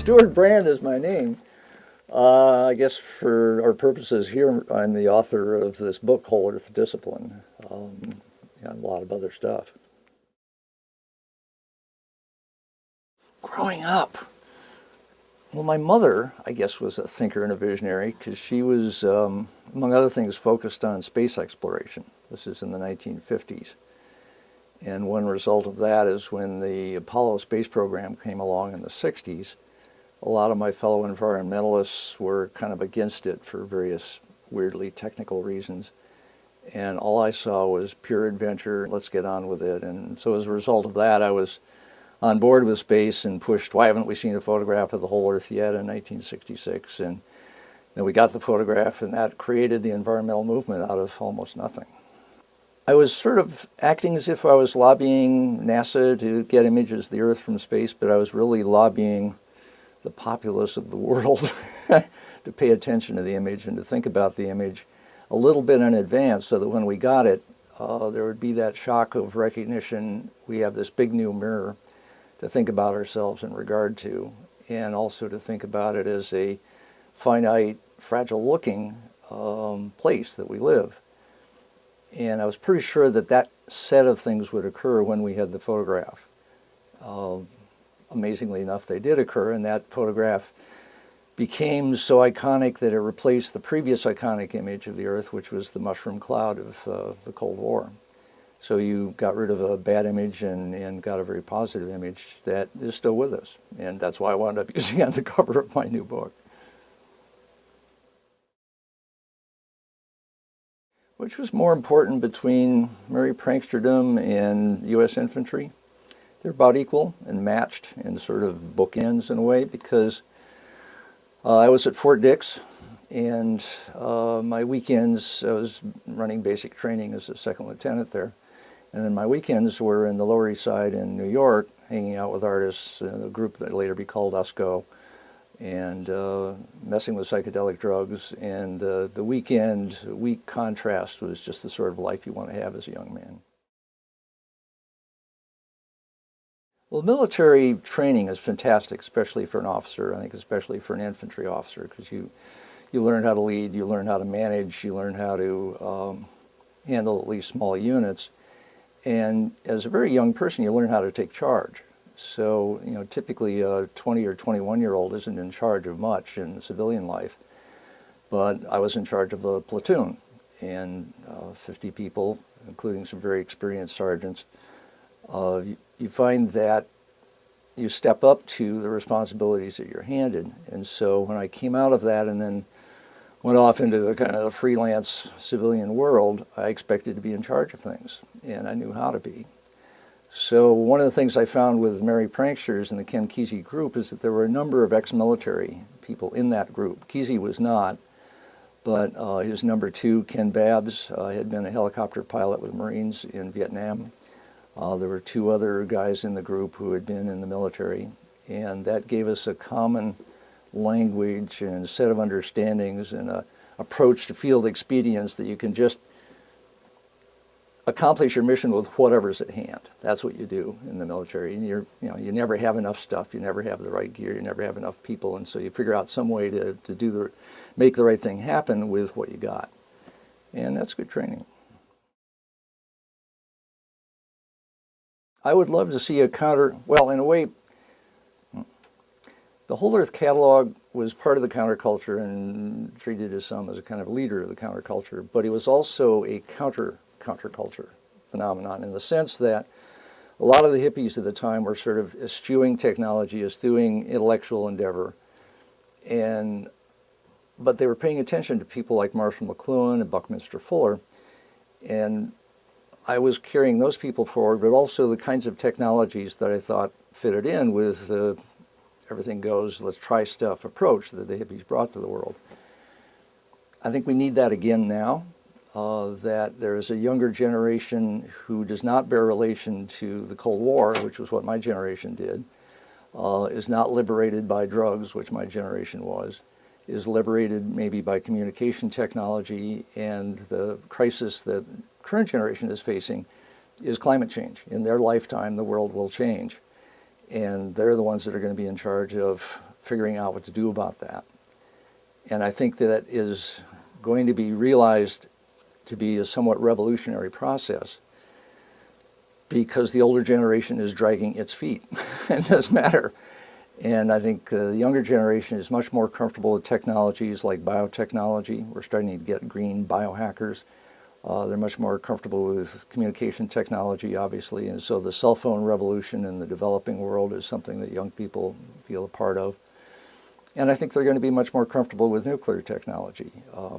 Stewart Brand is my name. I guess for our purposes here, I'm the author of this book, Whole Earth Discipline, and a lot of other stuff. Growing up, well, my mother, I guess, was a thinker and a visionary because she was, among other things, focused on space exploration. This is in the 1950s. And one result of that is when the Apollo space program came along in the 60s, a lot of my fellow environmentalists were kind of against it for various weirdly technical reasons. And all I saw was pure adventure, let's get on with it. And so as a result of that, I was on board with space and pushed, why haven't we seen a photograph of the whole Earth yet, in 1966. And then we got the photograph, and that created the environmental movement out of almost nothing. I was sort of acting as if I was lobbying NASA to get images of the Earth from space, but I was really lobbying the populace of the world to pay attention to the image and to think about the image a little bit in advance so that when we got it, there would be that shock of recognition. We have this big new mirror to think about ourselves in regard to, and also to think about it as a finite, fragile-looking place that we live. And I was pretty sure that that set of things would occur when we had the photograph. Amazingly enough, they did occur, and that photograph became so iconic that it replaced the previous iconic image of the Earth, which was the mushroom cloud of the Cold War. So you got rid of a bad image and got a very positive image that is still with us. And that's why I wound up using it on the cover of my new book. Which was more important between Merry Pranksterdom and U.S. infantry? They're about equal and matched in sort of bookends in a way, because I was at Fort Dix, and my weekends, I was running basic training as a second lieutenant there, and then my weekends were in the Lower East Side in New York, hanging out with artists, a group that later be called USCO, and messing with psychedelic drugs. And the week contrast was just the sort of life you want to have as a young man. Well, military training is fantastic, especially for an officer. I think especially for an infantry officer, because you learn how to lead, you learn how to manage, you learn how to handle at least small units. And as a very young person, you learn how to take charge. So, typically a 20 or 21-year-old isn't in charge of much in civilian life. But I was in charge of a platoon, and 50 people, including some very experienced sergeants. You find that you step up to the responsibilities that you're handed. And so when I came out of that and then went off into the kind of the freelance civilian world, I expected to be in charge of things, and I knew how to be. So one of the things I found with Merry Pranksters and the Ken Kesey group is that there were a number of ex-military people in that group. Kesey was not, but his number two, Ken Babbs, had been a helicopter pilot with Marines in Vietnam. There were two other guys in the group who had been in the military, and that gave us a common language and a set of understandings and an approach to field expedience that you can just accomplish your mission with whatever's at hand. That's what you do in the military. And you never have enough stuff, you never have the right gear, you never have enough people, and so you figure out some way to make the right thing happen with what you got. And that's good training. I would love to see well, in a way, the Whole Earth catalog was part of the counterculture and treated as a kind of leader of the counterculture, but it was also a counterculture phenomenon in the sense that a lot of the hippies at the time were sort of eschewing technology, eschewing intellectual endeavor, but they were paying attention to people like Marshall McLuhan and Buckminster Fuller, and I was carrying those people forward, but also the kinds of technologies that I thought fitted in with the everything goes, let's try stuff approach that the hippies brought to the world. I think we need that again now, that there is a younger generation who does not bear relation to the Cold War, which was what my generation did, is not liberated by drugs, which my generation was, is liberated maybe by communication technology, and the crisis that current generation is facing is climate change. In their lifetime, the world will change. And they're the ones that are going to be in charge of figuring out what to do about that. And I think that is going to be realized to be a somewhat revolutionary process, because the older generation is dragging its feet. It doesn't matter. And I think the younger generation is much more comfortable with technologies like biotechnology. We're starting to get green biohackers. They're much more comfortable with communication technology, obviously. And so the cell phone revolution in the developing world is something that young people feel a part of. And I think they're going to be much more comfortable with nuclear technology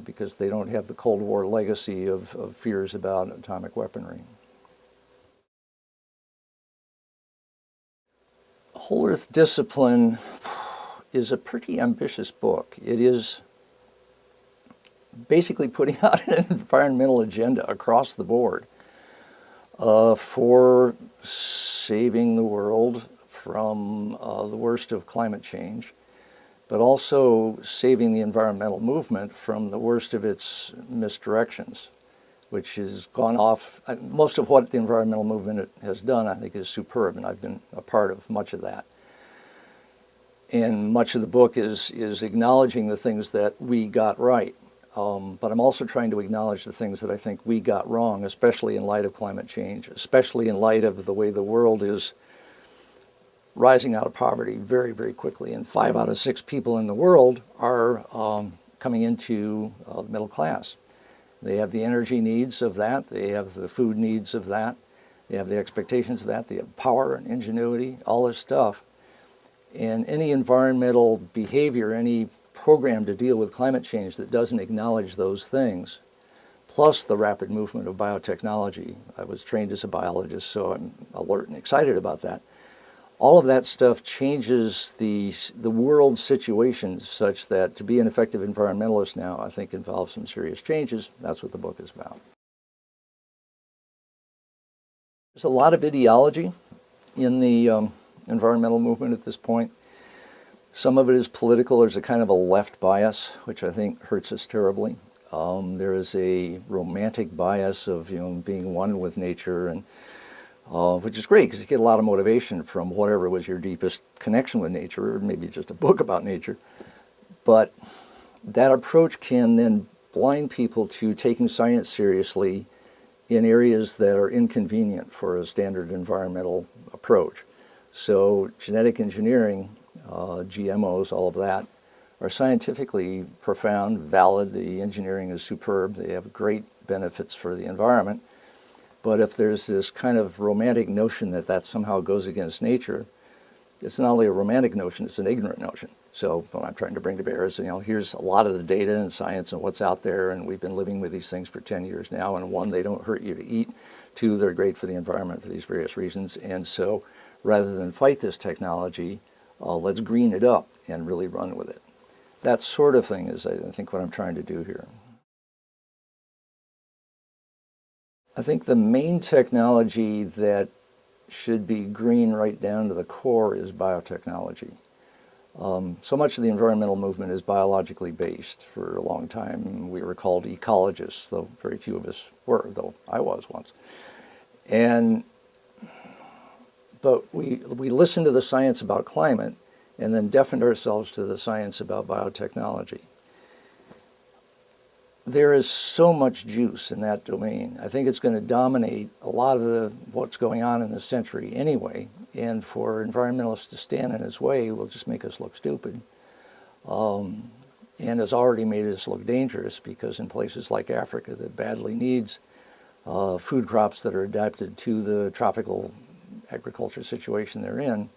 because they don't have the Cold War legacy of fears about atomic weaponry. Whole Earth Discipline is a pretty ambitious book. It is basically putting out an environmental agenda across the board for saving the world from the worst of climate change, but also saving the environmental movement from the worst of its misdirections, which has gone off. Most of what the environmental movement has done, I think, is superb, and I've been a part of much of that. And much of the book is acknowledging the things that we got right. But I'm also trying to acknowledge the things that I think we got wrong, especially in light of climate change, especially in light of the way the world is rising out of poverty very, very quickly. And 5 out of 6 people in the world are coming into the middle class. They have the energy needs of that. They have the food needs of that. They have the expectations of that. They have power and ingenuity, all this stuff. And any environmental behavior, any program to deal with climate change that doesn't acknowledge those things, plus the rapid movement of biotechnology. I was trained as a biologist, so I'm alert and excited about that. All of that stuff changes the world situation such that to be an effective environmentalist now, I think, involves some serious changes. That's what the book is about. There's a lot of ideology in the environmental movement at this point. Some of it is political. There's a kind of a left bias, which I think hurts us terribly. There is a romantic bias of being one with nature, and which is great because you get a lot of motivation from whatever was your deepest connection with nature, or maybe just a book about nature. But that approach can then blind people to taking science seriously in areas that are inconvenient for a standard environmental approach. So genetic engineering, GMOs, all of that, are scientifically profound, valid. The engineering is superb. They have great benefits for the environment. But if there's this kind of romantic notion that that somehow goes against nature, it's not only a romantic notion, it's an ignorant notion. So what I'm trying to bring to bear is, here's a lot of the data and science and what's out there, and we've been living with these things for 10 years now, and 1, they don't hurt you to eat. 2, they're great for the environment for these various reasons. And so rather than fight this technology, let's green it up and really run with it. That sort of thing is, I think, what I'm trying to do here. I think the main technology that should be green right down to the core is biotechnology. So much of the environmental movement is biologically based. For a long time, we were called ecologists, though very few of us were, though I was once. But we listened to the science about climate and then deafened ourselves to the science about biotechnology. There is so much juice in that domain. I think it's going to dominate a lot of what's going on in this century anyway, and for environmentalists to stand in its way will just make us look stupid. And has already made us look dangerous, because in places like Africa that badly needs food crops that are adapted to the tropical agriculture situation they're in,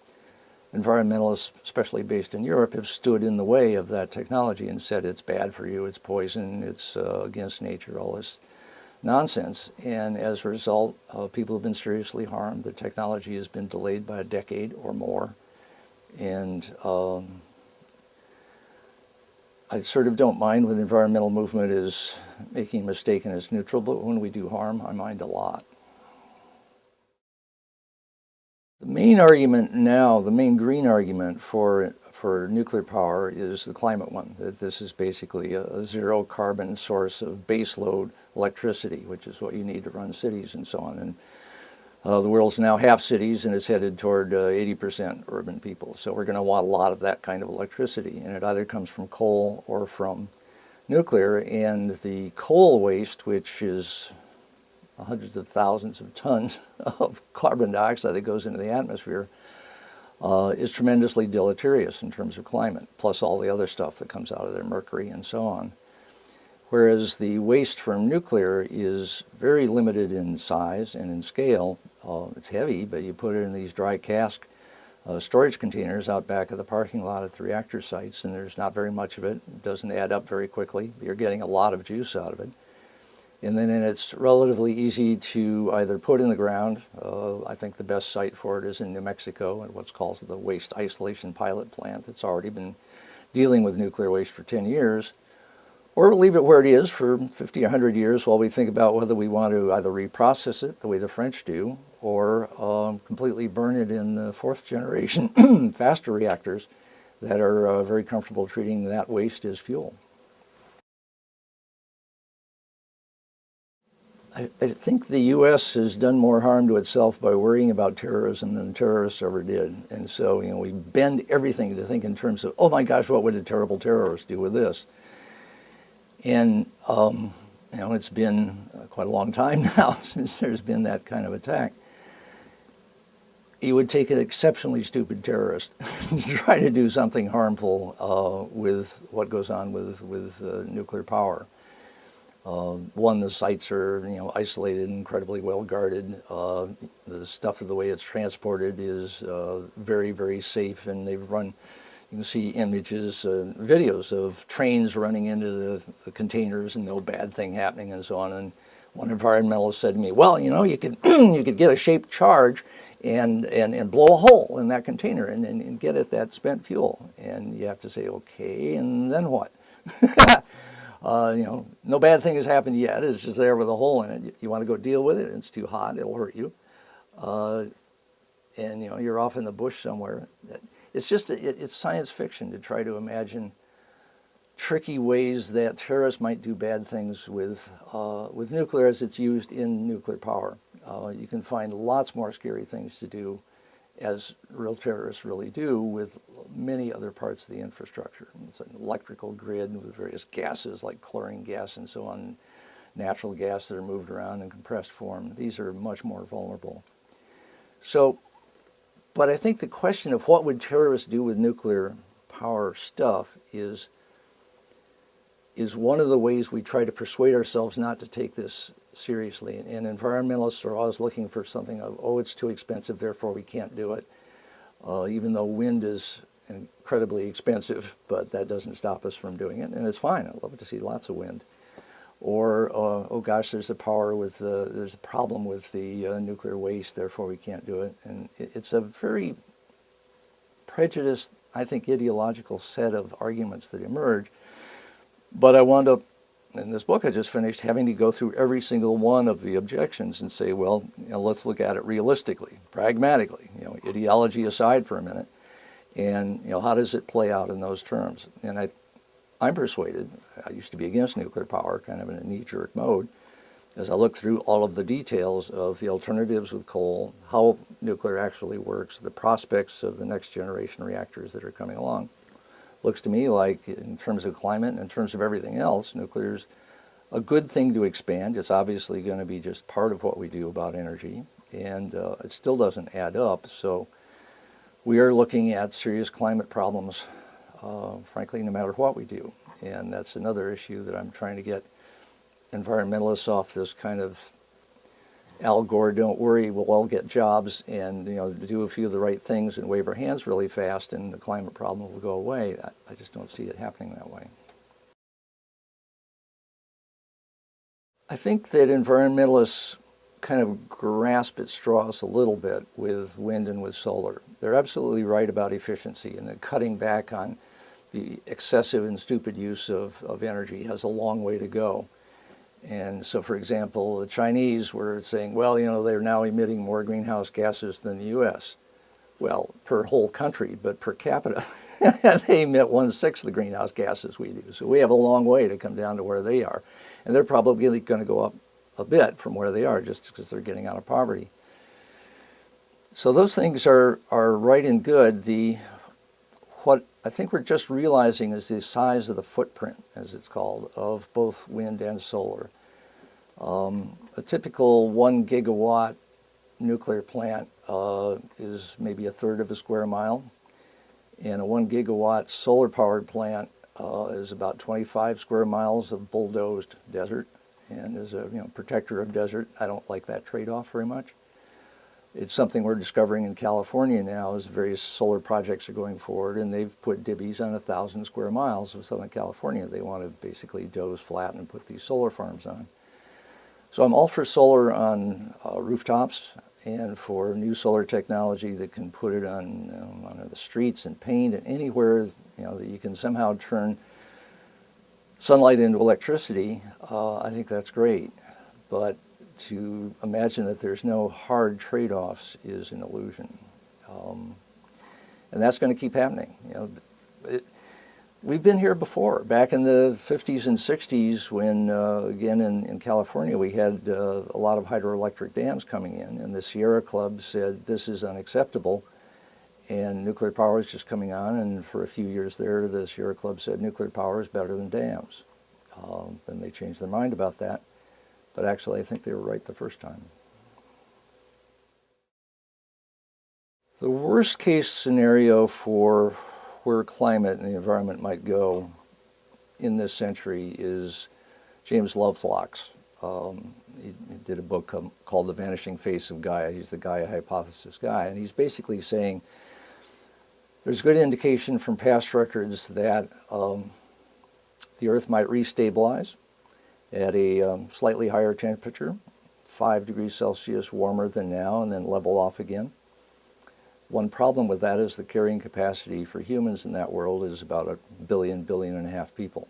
environmentalists, especially based in Europe, have stood in the way of that technology and said it's bad for you, it's poison, it's against nature, all this nonsense. And as a result, people have been seriously harmed. The technology has been delayed by a decade or more. And I sort of don't mind when the environmental movement is making a mistake and it's neutral, but when we do harm, I mind a lot. The main argument now, the main green argument for nuclear power is the climate one, that this is basically a zero carbon source of baseload electricity, which is what you need to run cities and so on. And The world's now half cities, and it's headed toward 80% urban people. So we're going to want a lot of that kind of electricity, and it either comes from coal or from nuclear. And the coal waste, which is hundreds of thousands of tons of carbon dioxide that goes into the atmosphere, is tremendously deleterious in terms of climate, plus all the other stuff that comes out of there, mercury and so on. Whereas the waste from nuclear is very limited in size and in scale. It's heavy, but you put it in these dry cask storage containers out back of the parking lot at the reactor sites, and there's not very much of it. It doesn't add up very quickly. You're getting a lot of juice out of it. And then it's relatively easy to either put in the ground. I think the best site for it is in New Mexico at what's called the Waste Isolation Pilot Plant that's already been dealing with nuclear waste for 10 years. Or leave it where it is for 50, 100 years while we think about whether we want to either reprocess it the way the French do, or completely burn it in the fourth generation faster reactors that are very comfortable treating that waste as fuel. I think the U.S. has done more harm to itself by worrying about terrorism than the terrorists ever did. And so, we bend everything to think in terms of, oh my gosh, what would a terrible terrorist do with this? And, it's been quite a long time now since there's been that kind of attack. You would take an exceptionally stupid terrorist to try to do something harmful with what goes on with nuclear power. One, the sites are, isolated, incredibly well guarded. The stuff of the way it's transported is very, very safe, and they've run. You can see images, videos of trains running into the containers and no bad thing happening and so on. And one environmentalist said to me, well, you could you could get a shaped charge and blow a hole in that container and get at that spent fuel. And you have to say, okay, and then what? No bad thing has happened yet. It's just there with a hole in it. You want to go deal with it. It's too hot. It'll hurt you. And you're off in the bush somewhere. It's just, it's science fiction to try to imagine tricky ways that terrorists might do bad things with nuclear as it's used in nuclear power. You can find lots more scary things to do, as real terrorists really do, with many other parts of the infrastructure. It's an electrical grid with various gases like chlorine gas and so on, natural gas that are moved around in compressed form. These are much more vulnerable. So, but I think the question of what would terrorists do with nuclear power stuff is one of the ways we try to persuade ourselves not to take this seriously. And environmentalists are always looking for something of, oh, it's too expensive, therefore we can't do it. Even though wind is incredibly expensive, but that doesn't stop us from doing it. And it's fine. I'd love to see lots of wind. Or, oh gosh, there's a problem with the nuclear waste, therefore we can't do it. And it's a very prejudiced, I think, ideological set of arguments that emerge. But I wound up, in this book I just finished, having to go through every single one of the objections and say, well, let's look at it realistically, pragmatically, ideology aside for a minute, and how does it play out in those terms? And I'm persuaded, I used to be against nuclear power, kind of in a knee-jerk mode, as I look through all of the details of the alternatives with coal, how nuclear actually works, the prospects of the next generation reactors that are coming along. Looks to me like, in terms of climate and in terms of everything else, nuclear's a good thing to expand. It's obviously going to be just part of what we do about energy, and it still doesn't add up. So we are looking at serious climate problems, frankly, no matter what we do. And that's another issue that I'm trying to get environmentalists off this kind of Al Gore, don't worry, we'll all get jobs, and do a few of the right things and wave our hands really fast and the climate problem will go away. I just don't see it happening that way. I think that environmentalists kind of grasp at straws a little bit with wind and with solar. They're absolutely right about efficiency, and that cutting back on the excessive and stupid use of energy has a long way to go. And so, for example, the Chinese were saying, well, they're now emitting more greenhouse gases than the U.S. Well, per whole country, but per capita, they emit 1/6 the greenhouse gases we do. So we have a long way to come down to where they are. And they're probably going to go up a bit from where they are just because they're getting out of poverty. So those things are right and good. What I think we're just realizing is the size of the footprint, as it's called, of both wind and solar. A typical 1 gigawatt nuclear plant is maybe a third of a square mile, and a 1 gigawatt solar powered plant is about 25 square miles of bulldozed desert, and is a protector of desert. I don't like that trade-off very much. It's something we're discovering in California now as various solar projects are going forward, and they've put dibbies on 1,000 square miles of Southern California. They want to basically doze flat and put these solar farms on. So I'm all for solar on rooftops and for new solar technology that can put it on the streets and paint and anywhere that you can somehow turn sunlight into electricity. I think that's great, but to imagine that there's no hard trade-offs is an illusion, and that's going to keep happening. We've been here before, back in the 50s and 60s, when again in California we had a lot of hydroelectric dams coming in, and the Sierra Club said this is unacceptable, and nuclear power is just coming on. And for a few years there, the Sierra Club said nuclear power is better than dams. Then they changed their mind about that. But actually, I think they were right the first time. The worst case scenario for where climate and the environment might go in this century is James Lovelock's. He did a book called The Vanishing Face of Gaia. He's the Gaia hypothesis guy, and he's basically saying there's good indication from past records that the Earth might restabilize at a slightly higher temperature, 5 degrees Celsius warmer than now, and then level off again. One problem with that is the carrying capacity for humans in that world is about 1 billion and a half people.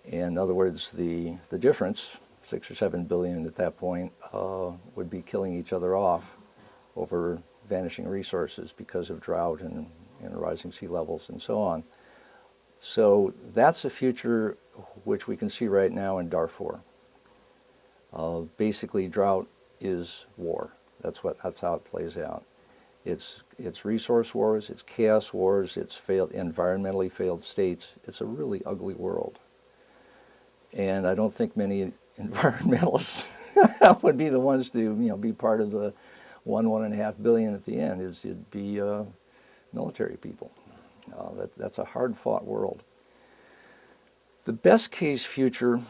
In other words, the difference, 6 or 7 billion at that point, would be killing each other off over vanishing resources because of drought and rising sea levels and so on. So that's a future which we can see right now in Darfur. Basically, drought is war. That's how it plays out. It's resource wars, it's chaos wars, it's environmentally failed states. It's a really ugly world. And I don't think many environmentalists would be the ones to be part of the 1.5 billion at the end. It'd be military people. That's a hard-fought world. The best case future,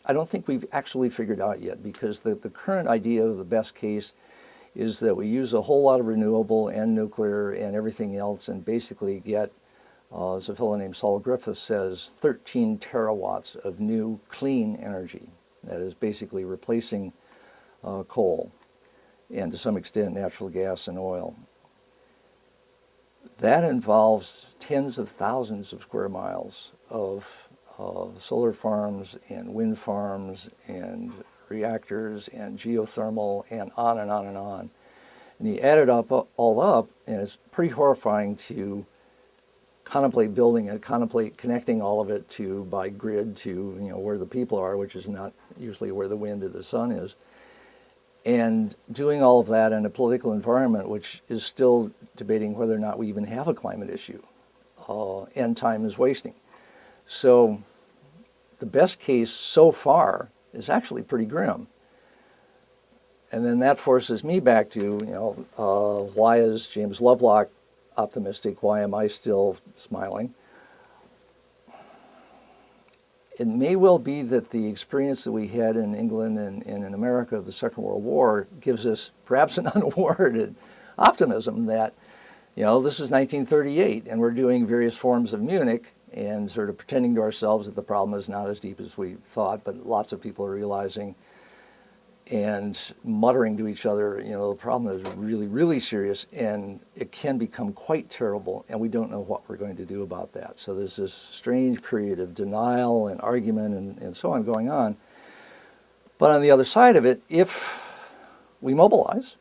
I don't think we've actually figured out yet, because the current idea of the best case is that we use a whole lot of renewable and nuclear and everything else and basically get, as a fellow named Saul Griffith says, 13 terawatts of new clean energy. That is basically replacing coal and to some extent natural gas and oil. That involves tens of thousands of square miles of solar farms and wind farms and reactors and geothermal and on and on and on. And you add it all up, and it's pretty horrifying to contemplate building it, contemplate connecting all of it by grid to where the people are, which is not usually where the wind or the sun is. And doing all of that in a political environment which is still debating whether or not we even have a climate issue, and time is wasting. So the best case so far is actually pretty grim. And then that forces me back to, why is James Lovelock optimistic? Why am I still smiling? It may well be that the experience that we had in England and in America of the Second World War gives us perhaps an unwarranted optimism that, this is 1938 and we're doing various forms of Munich and sort of pretending to ourselves that the problem is not as deep as we thought, but lots of people are realizing and muttering to each other, the problem is really, really serious and it can become quite terrible, and we don't know what we're going to do about that. So there's this strange period of denial and argument and so on going on. But on the other side of it, if we mobilize,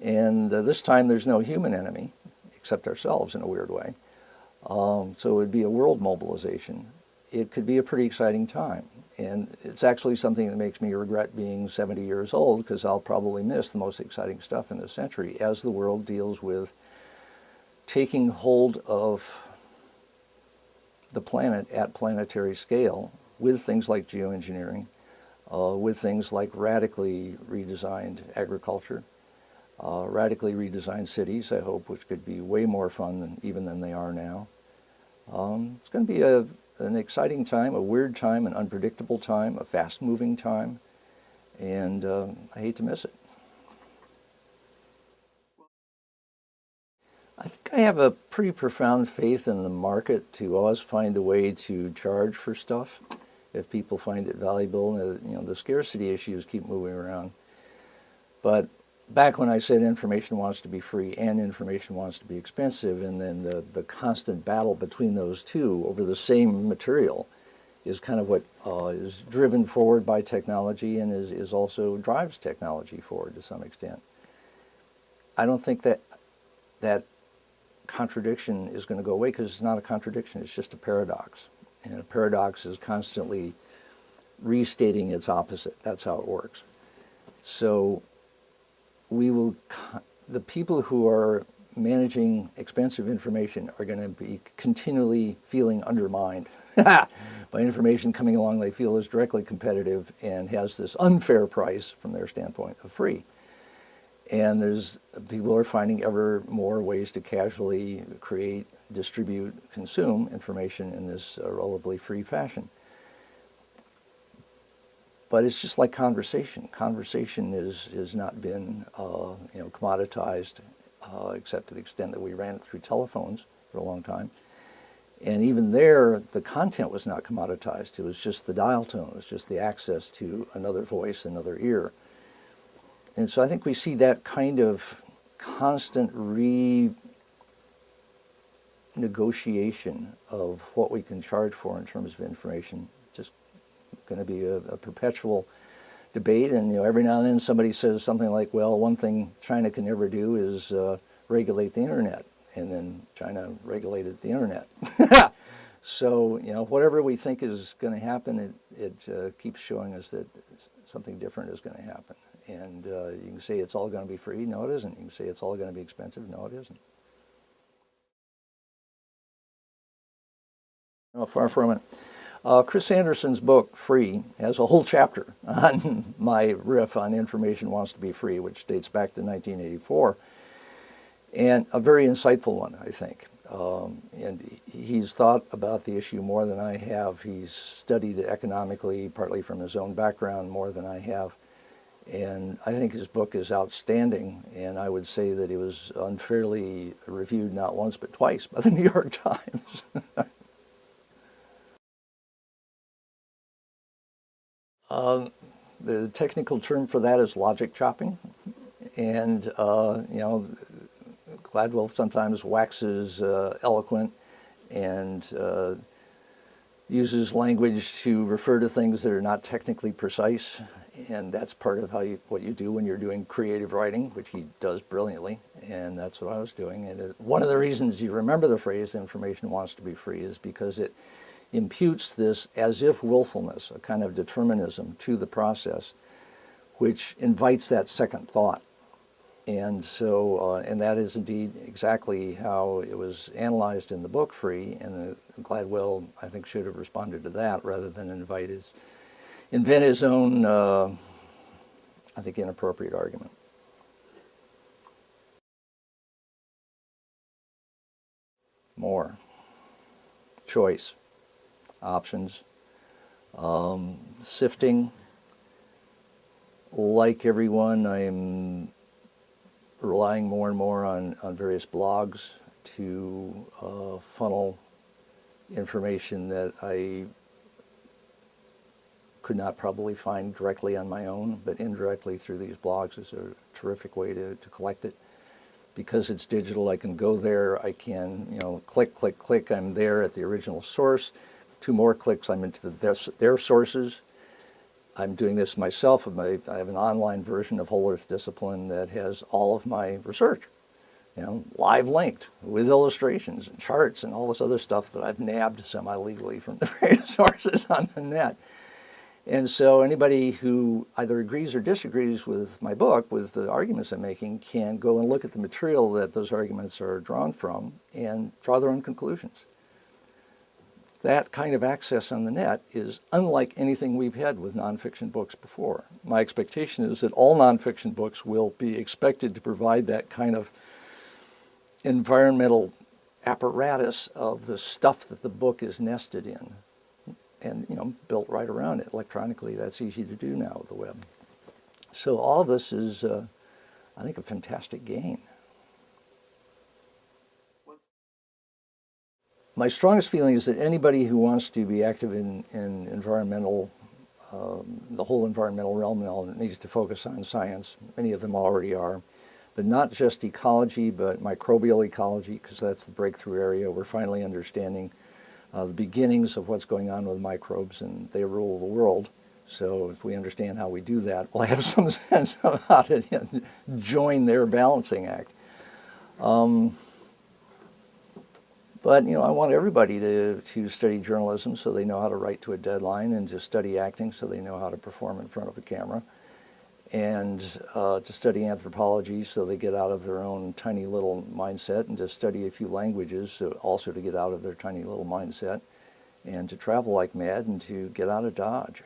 and this time there's no human enemy, except ourselves in a weird way, so it would be a world mobilization, it could be a pretty exciting time. And it's actually something that makes me regret being 70 years old, because I'll probably miss the most exciting stuff in this century as the world deals with taking hold of the planet at planetary scale with things like geoengineering, with things like radically redesigned agriculture, radically redesigned cities, I hope, which could be way more fun than they are now. It's going to be an exciting time, a weird time, an unpredictable time, a fast-moving time, and I hate to miss it. I think I have a pretty profound faith in the market to always find a way to charge for stuff if people find it valuable. The scarcity issues keep moving around. But back when I said information wants to be free and information wants to be expensive, and then the constant battle between those two over the same material is kind of what is driven forward by technology and is also drives technology forward to some extent. I don't think that contradiction is going to go away, because it's not a contradiction, it's just a paradox. And a paradox is constantly restating its opposite. That's how it works. So the people who are managing expensive information are going to be continually feeling undermined by information coming along they feel is directly competitive and has this unfair price from their standpoint of free. And people are finding ever more ways to casually create, distribute, consume information in this relatively free fashion. But it's just like conversation. Conversation has not been commoditized, except to the extent that we ran it through telephones for a long time. And even there, the content was not commoditized. It was just the dial tone. It was just the access to another voice, another ear. And so I think we see that kind of constant renegotiation of what we can charge for in terms of information, just going to be a perpetual debate. And every now and then somebody says something like, well, one thing China can never do is regulate the internet. And then China regulated the internet. So, whatever we think is going to happen, it keeps showing us that something different is going to happen. And you can say it's all going to be free. No, it isn't. You can say it's all going to be expensive. No, it isn't. No, far from it. Chris Anderson's book, Free, has a whole chapter on my riff on information wants to be free, which dates back to 1984. And a very insightful one, I think. And he's thought about the issue more than I have. He's studied it economically, partly from his own background, more than I have. And I think his book is outstanding, and I would say that it was unfairly reviewed not once but twice by the New York Times. The technical term for that is logic chopping. And, Gladwell sometimes waxes eloquent and uses language to refer to things that are not technically precise. And that's part of what you do when you're doing creative writing, which he does brilliantly. And that's what I was doing. And one of the reasons you remember the phrase information wants to be free is because it imputes this as if willfulness, a kind of determinism to the process, which invites that second thought. And so, and that is indeed exactly how it was analyzed in the book Free, and Gladwell, I think, should have responded to that rather than invent his own, I think, inappropriate argument. More. Choice. Options. Sifting. Like everyone, I'm relying more and more on various blogs to funnel information that I could not probably find directly on my own, but indirectly through these blogs is a terrific way to collect it. Because it's digital, I can go there, I can, click, click, click, I'm there at the original source. 2 more clicks, I'm into their sources. I'm doing this myself. I have an online version of Whole Earth Discipline that has all of my research, live linked with illustrations and charts and all this other stuff that I've nabbed semi-legally from the various sources on the net. And so anybody who either agrees or disagrees with my book, with the arguments I'm making, can go and look at the material that those arguments are drawn from and draw their own conclusions. That kind of access on the net is unlike anything we've had with nonfiction books before. My expectation is that all nonfiction books will be expected to provide that kind of environmental apparatus of the stuff that the book is nested in and built right around it. Electronically, that's easy to do now with the web. So all of this is, I think, a fantastic gain. My strongest feeling is that anybody who wants to be active in environmental, the whole environmental realm now needs to focus on science. Many of them already are, but not just ecology, but microbial ecology, because that's the breakthrough area. We're finally understanding the beginnings of what's going on with microbes, and they rule the world. So if we understand how we do that, we'll have some sense of how to join their balancing act. But I want everybody to study journalism so they know how to write to a deadline, and to study acting so they know how to perform in front of a camera, and to study anthropology so they get out of their own tiny little mindset, and to study a few languages so also to get out of their tiny little mindset, and to travel like mad and to get out of Dodge.